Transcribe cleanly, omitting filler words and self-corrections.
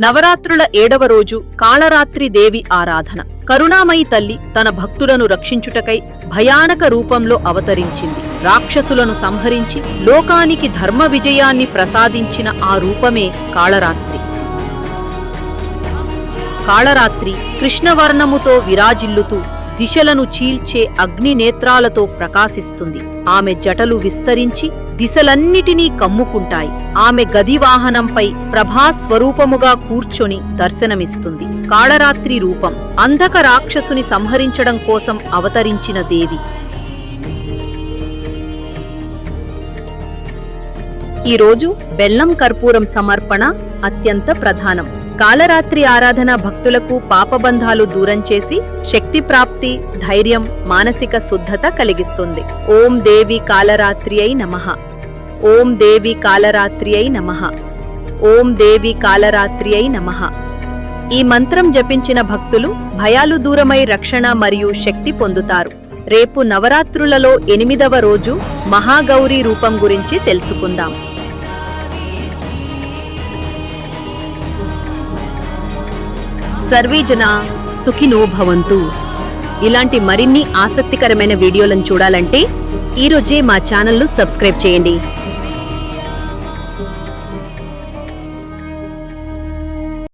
నవరాత్రుల 7వ రోజు కాళరాత్రి దేవి ఆరాధన. కరుణామయి తల్లి తన భక్తులను రక్షించుటకై భయానక రూపంలో అవతరించింది. రాక్షసులను సంహరించి లోకానికి ధర్మ విజయాన్ని ప్రసాదించిన ఆ రూపమే కాళరాత్రి. కాళరాత్రి కృష్ణవర్ణముతో విరాజిల్లుతూ దిశలను చీల్చే అగ్ని నేత్రాలతో ప్రకాశిస్తుంది. ఆమె జటలు విస్తరించి దిశలన్నిటినీ కమ్ముకుంటాయి. ఆమె గదివాహనంపై ప్రభాస్వరూపముగా కూర్చొని దర్శనమిస్తుంది. కాళరాత్రి రూపం అంధక రాక్షసుని సంహరించడం కోసం అవతరించిన దేవి. ఈరోజు బెల్లం కర్పూరం సమర్పణ అత్యంత ప్రధానం. కాళరాత్రి ఆరాధన భక్తులకు పాపబంధాలు దూరం చేసి శక్తి ప్రాప్తి, ధైర్యం, మానసిక శుద్ధత కలిగిస్తుంది. ఓం దేవి కాళరాత్రి అయి నమః. ఓం దేవి కాళరాత్రి అయి నమః. ఓం దేవి కాళరాత్రి అయి నమః. ఈ మంత్రం జపించిన భక్తులు భయాలు దూరమై రక్షణ మరియు శక్తి పొందుతారు. రేపు నవరాత్రులలో 8వ రోజు మహాగౌరీ రూపం గురించి తెలుసుకుందాం. సర్వే జనా సుఖినో భవంతు. ఇలాంటి మరిన్ని ఆసక్తికరమైన వీడియోలను చూడాలంటే ఈరోజే మా ఛానల్ను సబ్స్క్రైబ్ చేయండి.